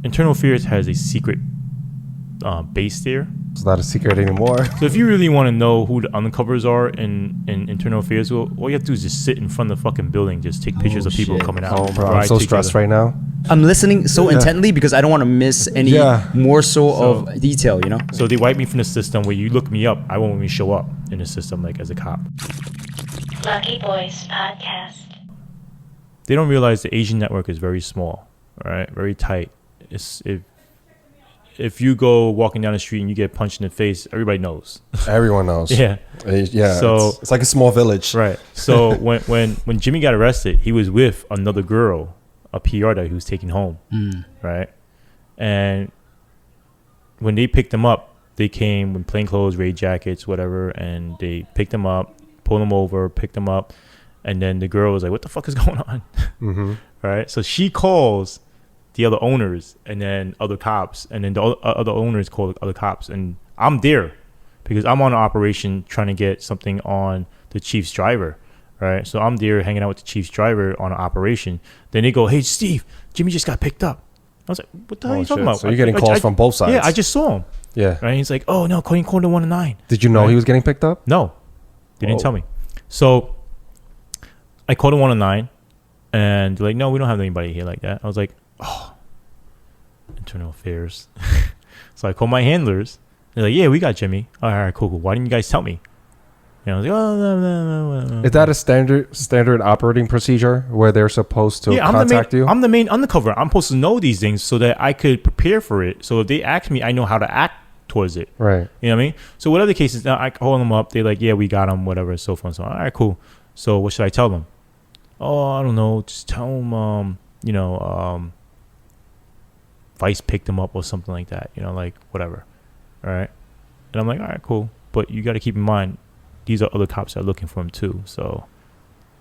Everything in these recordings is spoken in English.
Internal Affairs has a secret base there. It's not a secret anymore. So if you really want to know who the undercovers are in Internal Affairs, all you have to do is just sit in front of the fucking building, just take pictures of people coming out. Oh, bro, I'm so stressed right now. I'm listening so intently because I don't want to miss any more of detail, you know? So they wipe me from the system where you look me up, I won't even show up in the system like as a cop. Lucky Boys Podcast. They don't realize the Asian network is very small, right? Very tight. If you go walking down the street and you get punched in the face, everybody knows. Everyone knows. Yeah. So it's like a small village. Right. So when Jimmy got arrested, he was with another girl, a PR that he was taking home. Right. And when they picked him up, they came in plainclothes, raid jackets, whatever, and they picked him up, pulled him over, picked him up, and then the girl was like, "What the fuck is going on?" Right. So she calls the other owners and then other cops, and then the other owners call other cops, and I'm there because I'm on an operation trying to get something on the chief's driver, right? So I'm there hanging out with the chief's driver on an operation. Then they go, "Hey, Steve, Jimmy just got picked up." I was like, "What the hell are you talking about?" So you're getting calls from both sides. Yeah, I just saw him. Yeah. Right? He's like, "Oh, no, call the 119. Did you know he was getting picked up? No. They didn't tell me. So I called the 119, and they're like, "No, we don't have anybody here like that." I was like, "Oh, Internal Affairs." So I called my handlers. They're like, "Yeah, we got Jimmy." All right, cool. Why didn't you guys tell me? And I was like, "Oh, no. Is that a standard operating procedure where they're supposed to contact you? I'm the main undercover. I'm supposed to know these things so that I could prepare for it. So if they ask me, I know how to act towards it. Right. You know what I mean? So whatever the case is, now I call them up. They're like, "Yeah, we got him, whatever, so forth and so on." All right, cool. So what should I tell them? "Oh, I don't know. Just tell them, Vice picked him up or something like that. Like whatever." All right. And I'm like, "All right, cool. But you got to keep in mind, these are other cops that are looking for him too. So,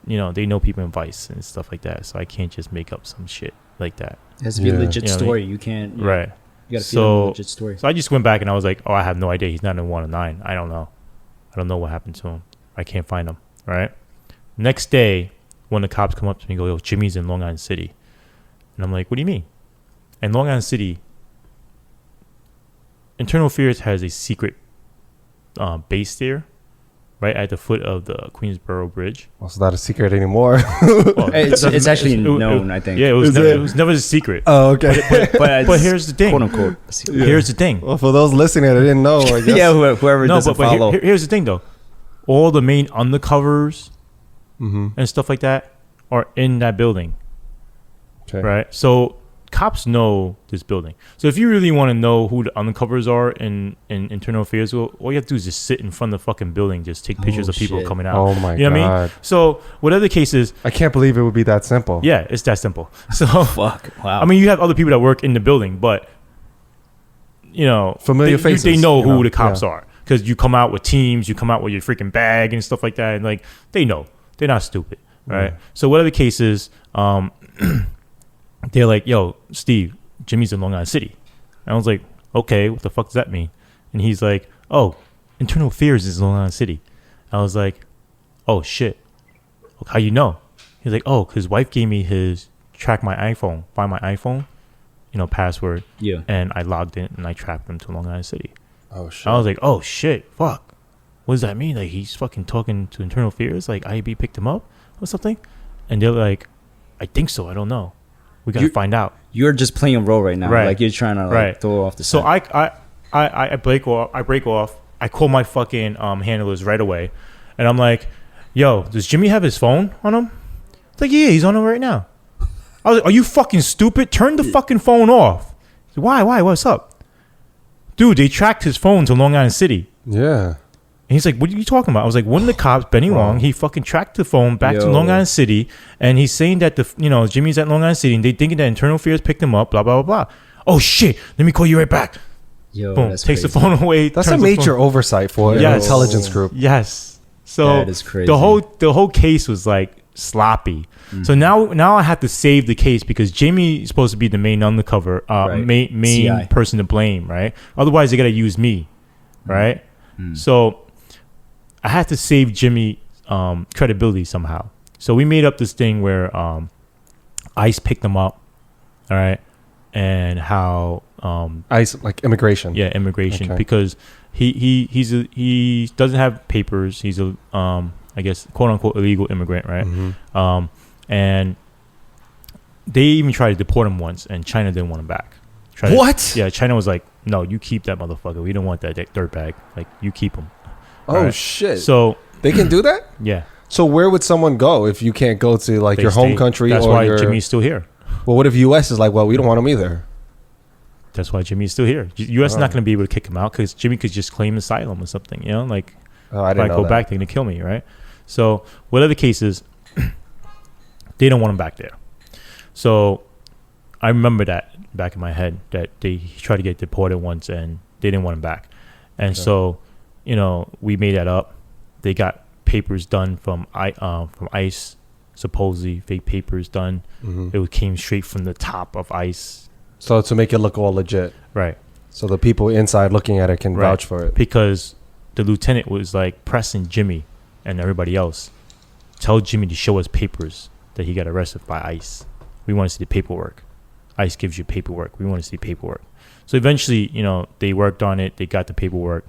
they know people in Vice and stuff like that. So I can't just make up some shit like that." It has to be a legit story. You can't. Right. You got to feel a legit story. So I just went back and I was like, "Oh, I have no idea. He's not in 109. I don't know. I don't know what happened to him. I can't find him." Right. Next day, when the cops come up to me and go, "Yo, Jimmy's in Long Island City." And I'm like, "What do you mean?" And Long Island City, Internal Affairs has a secret base there, right at the foot of the Queensboro Bridge. Well, it's not a secret anymore. It's actually known, I think. Yeah, it was never a secret. Oh, okay. But here's the thing. Quote unquote. Yeah. Here's the thing. Well, for those listening, I didn't know. I guess. Yeah, whoever doesn't follow. Here's the thing, though. All the main undercovers and stuff like that are in that building. Okay. Right? So cops know this building. So if you really want to know who the undercovers are in Internal Affairs, all you have to do is just sit in front of the fucking building, just take pictures of people coming out. Oh my God. You know what I mean? So whatever the case is, I can't believe it would be that simple. Yeah, it's that simple. So fuck. Wow. I mean, you have other people that work in the building, but familiar faces. They know who the cops are because you come out with teams, you come out with your freaking bag and stuff like that, and like they know. They're not stupid, right? So whatever the case is, they're like, "Yo, Steve, Jimmy's in Long Island City." And I was like, "Okay, what the fuck does that mean?" And he's like, "Oh, Internal Affairs is Long Island City." I was like, "Oh shit, how you know?" He's like, "Oh, his wife gave me his find my iPhone, password. Yeah. And I logged in and I tracked him to Long Island City." Oh shit. I was like, "Oh shit, fuck. What does that mean? Like he's fucking talking to Internal Affairs? Like IAB picked him up or something?" And they're like, "I think so. I don't know. We gotta find out." You're just playing a role right now. Right. Like you're trying to throw off the So set. I break off. I call my fucking handlers right away, and I'm like, "Yo, does Jimmy have his phone on him?" It's like, "Yeah, he's on him right now." I was like, "Are you fucking stupid? Turn the fucking phone off." Why? What's up? Dude, they tracked his phone to Long Island City. Yeah. And he's like, "What are you talking about?" I was like, "One of the cops, Benny Wong, he fucking tracked the phone back to Long Island City, and he's saying that Jimmy's at Long Island City, and they thinking that Internal Affairs picked him up, blah blah blah blah." "Oh shit, let me call you right back." Yo, boom, that's takes crazy. the phone away. That's a major oversight for an intelligence group. Yes. So that is crazy. the whole case was like sloppy. So now I have to save the case because Jamie is supposed to be the main undercover, main CI. person to blame, right? Otherwise, they gotta use me, right? So I had to save Jimmy credibility somehow. So we made up this thing where ICE picked him up, all right, and how ICE, like immigration. Yeah, immigration, because he doesn't have papers. He's a I guess quote unquote illegal immigrant, right? Mm-hmm. And they even tried to deport him once, and China didn't want him back. What? Yeah, China was like, no, you keep that motherfucker. We don't want that dirtbag. Like, you keep him. Oh, right? Shit. So they can do that? Yeah. So where would someone go if you can't go to like your home country? That's why Jimmy's still here. Well, what if U.S. is like, well, we don't want him either? That's why Jimmy's still here. U.S. is not going to be able to kick him out because Jimmy could just claim asylum or something, you know? Like, I didn't if I go back, they're going to kill me, right? So whatever the case is, they don't want him back there. So I remember that back in my head that they tried to get deported once and they didn't want him back. And so, you know, we made that up. They got papers done from ICE, supposedly fake papers done. Mm-hmm. It came straight from the top of ICE. So to make it look all legit. Right. So the people inside looking at it can vouch for it. Because the lieutenant was like pressing Jimmy and everybody else. Tell Jimmy to show us papers that he got arrested by ICE. We want to see the paperwork. ICE gives you paperwork. We want to see paperwork. So eventually, you know, they worked on it. They got the paperwork,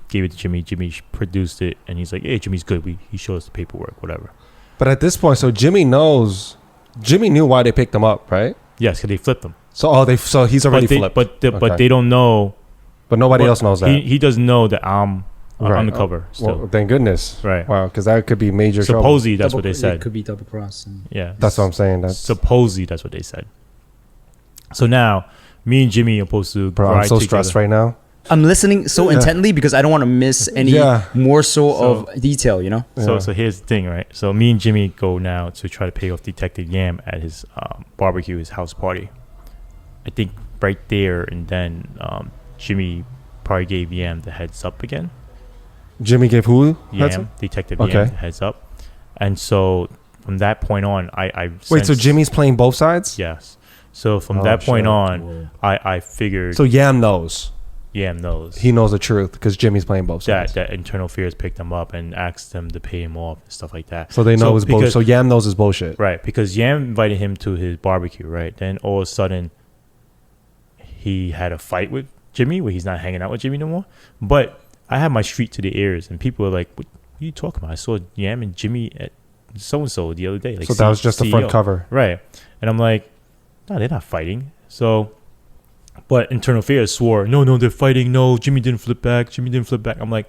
gave it to Jimmy. Jimmy produced it, and he's like, hey, Jimmy's good. He showed us the paperwork, whatever. But at this point, so Jimmy knew why they picked him up, right? Yes, because they flipped him. So he's already flipped. But they don't know. But nobody else knows that. He doesn't know that I'm undercover still. Well, thank goodness. Right. Wow, because that could be major trouble. Supposedly, that's what they said. It could be double cross. Yeah. That's what I'm saying. Supposedly, that's what they said. So now, me and Jimmy are supposed to Bro, I'm so stressed right now. I'm listening so intently because I don't want to miss any morsel of detail, you know? So here's the thing, right? So me and Jimmy go now to try to pay off Detective Yam at his barbecue, his house party. I think right there and then Jimmy probably gave Yam the heads up again. Jimmy gave who? Yam, Detective Yam the heads up. And so from that point on, I wait, so Jimmy's playing both sides? Yes. So from that point on, I figured... So Yam knows. Yam knows. He knows the truth because Jimmy's playing both sides. That Internal Affairs picked him up and asked him to pay him off and stuff like that. So they know his bullshit. So Yam knows his bullshit. Right, because Yam invited him to his barbecue, right? Then all of a sudden, he had a fight with Jimmy where he's not hanging out with Jimmy no more. But I had my street to the ears and people were like, what are you talking about? I saw Yam and Jimmy at so-and-so the other day. Like, so that was just the front cover. Right. And I'm like, no, they're not fighting. So... But Internal Affairs swore, no, they're fighting. No, Jimmy didn't flip back. I'm like,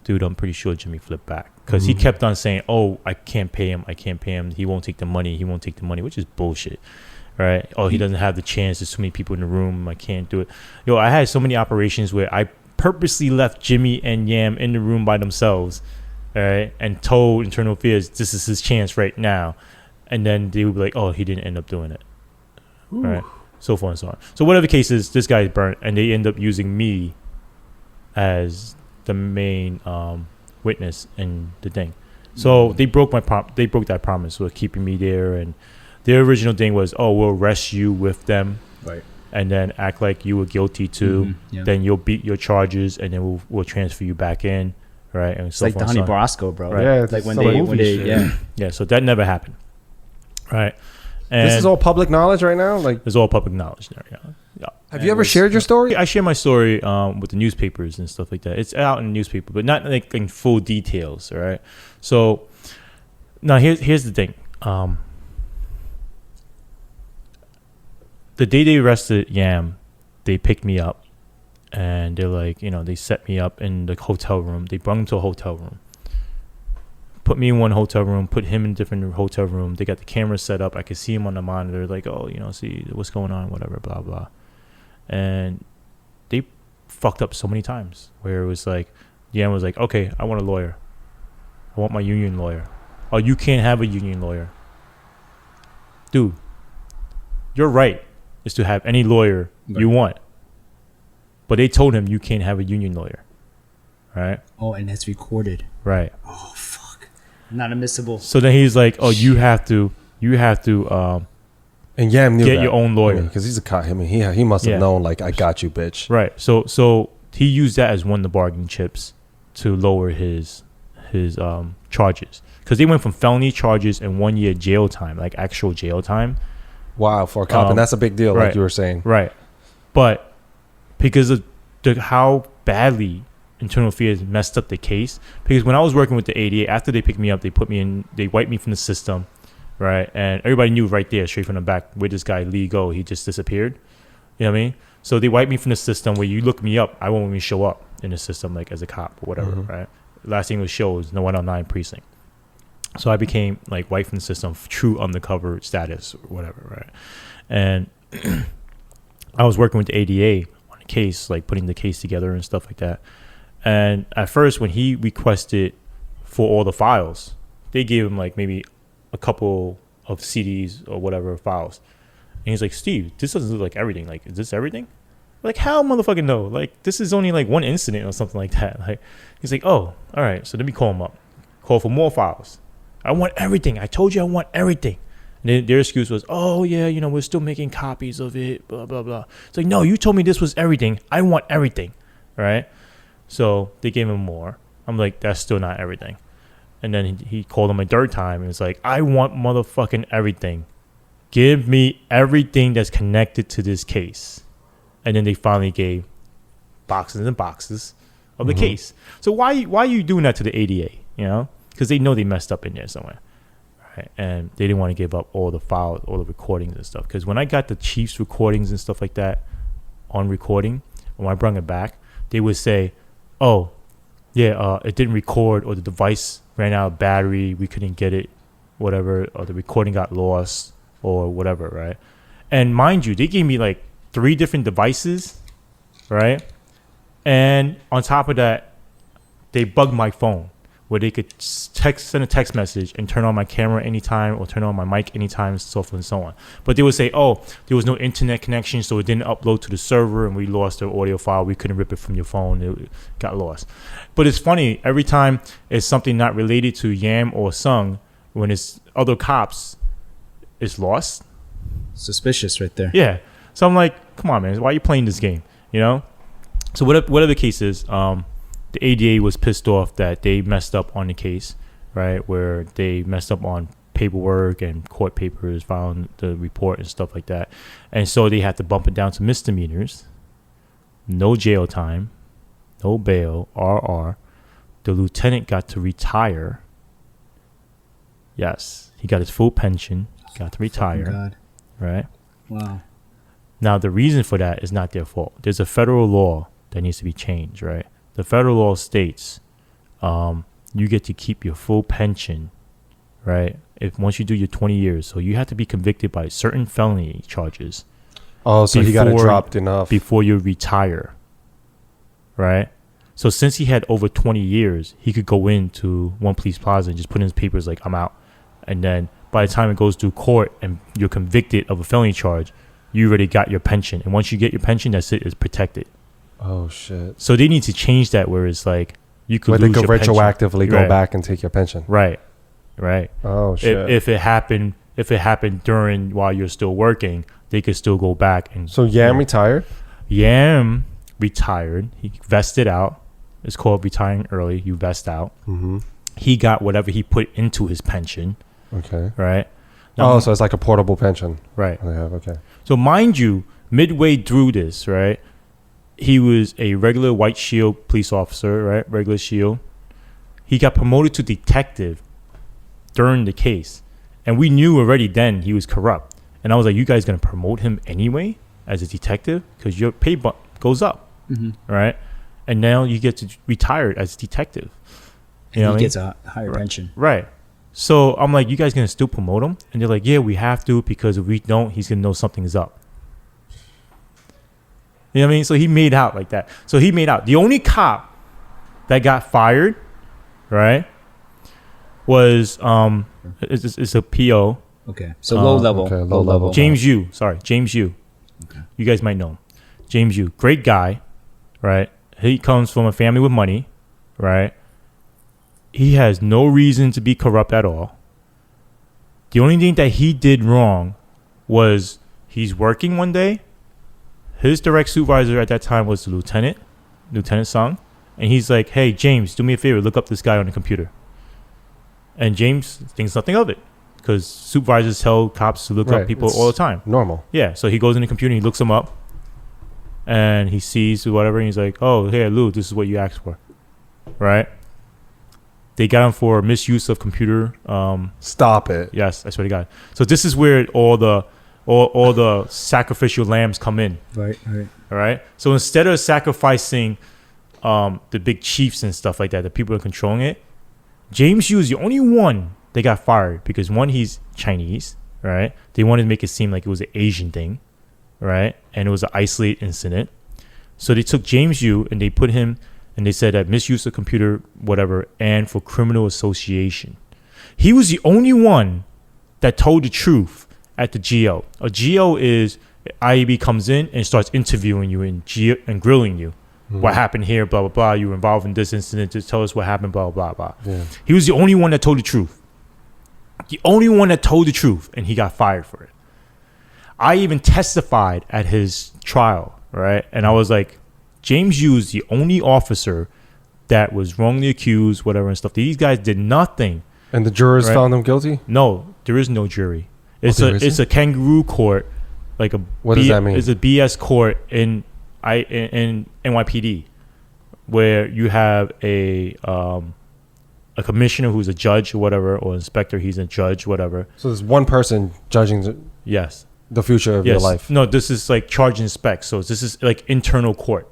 dude, I'm pretty sure Jimmy flipped back. Because he kept on saying, oh, I can't pay him. He won't take the money, which is bullshit. Right? Oh, he doesn't have the chance. There's too many people in the room. I can't do it. Yo, I had so many operations where I purposely left Jimmy and Yam in the room by themselves, all right, and told Internal Affairs, this is his chance right now. And then they would be like, oh, he didn't end up doing it. All right? So forth and so on. So whatever the case is, this guy is burnt, and they end up using me as the main witness in the thing. So they broke that promise with keeping me there, and their original thing was, oh, we'll arrest you with them, right, and then act like you were guilty too. Then you'll beat your charges, and then we'll transfer you back in, right? And it's like Donnie Brasco, bro. Right? Yeah, it's like when they yeah. So that never happened, right? And this is all public knowledge right now? Like, it's all public knowledge there, yeah. Have you ever shared your story? I share my story with the newspapers and stuff like that. It's out in the newspaper, but not like in full details, all right? So, now here's the thing. The day they arrested Yam, they picked me up, and they're like, they set me up in the hotel room. They brought him to a hotel room. Put me in one hotel room, put him in a different hotel room. They got the camera set up. I could see him on the monitor, like, oh, see what's going on, whatever, blah, blah. And they fucked up so many times where it was like, Yam was like, okay, I want a lawyer. I want my union lawyer. Oh, you can't have a union lawyer. Dude, your right is to have any lawyer you want. But they told him you can't have a union lawyer. Right? Oh, and that's recorded. Right. Oh, fuck. Not admissible. So then he's like, "Oh, you have to, and Yam knew get that. your own lawyer because he's a cop. He must have known, like, I got you, bitch. Right. So he used that as one of the bargaining chips to lower his charges, because they went from felony charges and 1 year jail time, like actual jail time, Wow, for a cop, and that's a big deal, right, like you were saying. Right. But because of how badly internal affairs messed up the case, because when I was working with the ADA, after they picked me up, they wiped me from the system, right? And everybody knew right there, straight from the back, where this guy Lee go, he just disappeared. You know what I mean? So they wiped me from the system. Where you look me up, I won't even show up in the system, like as a cop or whatever, right? Last thing was show was no 109 precinct. So I became like wiped from the system, true undercover status or whatever, right? And I was working with the ADA on the case, like putting the case together and stuff like that. And at first, when he requested for all the files, they gave him like maybe a couple of CDs or whatever files. And he's like, Steve, this doesn't look like everything. Like, is this everything? Like, how motherfucking no? Like, this is only like one incident or something like that. Like, he's like, oh, all right. So let me call him up. Call for more files. I want everything. I told you I want everything. And then their excuse was, oh, yeah, you know, we're still making copies of it, blah, blah, blah. It's like, no, you told me this was everything. I want everything, right? So they gave him more. I'm like, that's still not everything. And then he called him a third time, and it's like, I want motherfucking everything. Give me everything that's connected to this case. And then they finally gave boxes and boxes of the case. So why are you doing that to the ADA, you know? Because they know they messed up in there somewhere. Right? And they didn't want to give up all the files, all the recordings and stuff. Because when I got the chief's recordings and stuff like that on recording, when I brought it back, they would say, oh, yeah, it didn't record, or the device ran out of battery, we couldn't get it, whatever, or the recording got lost, or whatever, right? And mind you, they gave me like 3 different devices, right? And on top of that, they bugged my phone, where they could send a text message and turn on my camera anytime or turn on my mic anytime, so forth and so on. But they would say, oh, there was no internet connection, so it didn't upload to the server, and we lost the audio file. We couldn't rip it from your phone. It got lost. But it's funny, every time it's something not related to Yam or Sung, when it's other cops, it's lost. Suspicious right there. Yeah. So I'm like, come on, man. Why are you playing this game? You know? So whatever the case is, the ADA was pissed off that they messed up on the case, right? Where they messed up on paperwork and court papers, found the report and stuff like that. And so they had to bump it down to misdemeanors, no jail time, no bail, RR. The lieutenant got to retire. Yes, he got his full pension, got to retire. God. Right? Wow. Now, the reason for that is not their fault. There's a federal law that needs to be changed, right? The federal law states you get to keep your full pension, right? If once you do your 20 years. So you have to be convicted by certain felony charges. Oh, so he got it dropped enough. Before you retire, right? So since he had over 20 years, he could go into One Police Plaza and just put in his papers like, I'm out. And then by the time it goes to court and you're convicted of a felony charge, you already got your pension. And once you get your pension, that's it. It's protected. Oh, shit. So they need to change that where it's like you could where lose they could your retroactively pension. go back and take your pension. Right. Oh, shit. If it happened during while you're still working, they could still go back. And so Yam retired? Yam retired. He vested out. It's called retiring early. You vest out. Mm-hmm. He got whatever he put into his pension. Okay. Right. Now, so it's like a portable pension. Right. They have, okay. So mind you, midway through this, right, he was a regular White Shield police officer, right? Regular Shield. He got promoted to detective during the case. And we knew already then he was corrupt. And I was like, you guys going to promote him anyway as a detective? Because your pay goes up, right? And now you get to retire as a detective. You know, he gets a higher pension. Right. So I'm like, you guys going to still promote him? And they're like, yeah, we have to, because if we don't, he's going to know something is up. You know what I mean? So he made out like that. So he made out. The only cop that got fired, right, was it's a PO. Okay. So low level. Okay, low level. James Yu. Sorry, James Yu. Okay. You guys might know him. James Yu. Great guy, right? He comes from a family with money, right? He has no reason to be corrupt at all. The only thing that he did wrong was he's working one day. His direct supervisor at that time was the Lieutenant Sung. And he's like, hey, James, do me a favor. Look up this guy on the computer. And James thinks nothing of it. because supervisors tell cops to look up people all the time. Normal. Yeah, so he goes in the computer, he looks them up, and he sees whatever, and he's like, "Oh, hey, Lou, this is what you asked for," right? They got him for misuse of computer. Stop it. Yes, I swear to God. So this is where all the sacrificial lambs come in. Right. All right. So instead of sacrificing the big chiefs and stuff like that, the people are controlling it, James Yu is the only one that got fired because one, he's Chinese, right? They wanted to make it seem like it was an Asian thing, right? And it was an isolated incident. So they took James Yu and they put him, and they said that misuse of computer, whatever, and for criminal association. He was the only one that told the truth at the GO. A GO is IAB comes in and starts interviewing you and grilling you. Mm-hmm. What happened here, blah, blah, blah. You were involved in this incident. Just tell us what happened, blah, blah, blah. Yeah. He was the only one that told the truth. The only one that told the truth, and he got fired for it. I even testified at his trial, right? And I was like, James Yu is the only officer that was wrongly accused, whatever and stuff. These guys did nothing. And the jurors found him guilty? No, there is no jury. It's a kangaroo court, like a does that mean? It's a BS court in NYPD, where you have a commissioner who's a judge or whatever, or inspector, he's a judge, whatever. So there's one person judging the future of your life. No, this is like charge and spec. So this is like internal court.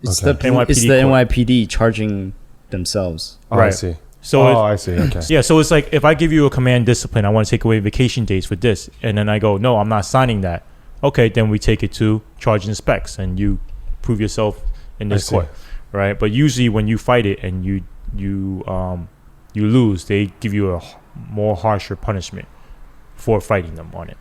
It's the NYPD charging themselves. Oh, right. I see. So I see. Okay. Yeah, so it's like if I give you a command discipline, I want to take away vacation days for this, and then I go, no, I'm not signing that. Okay, then we take it to charge and specs, and you prove yourself in this court, right? But usually when you fight it and you lose, they give you a more harsher punishment for fighting them on it.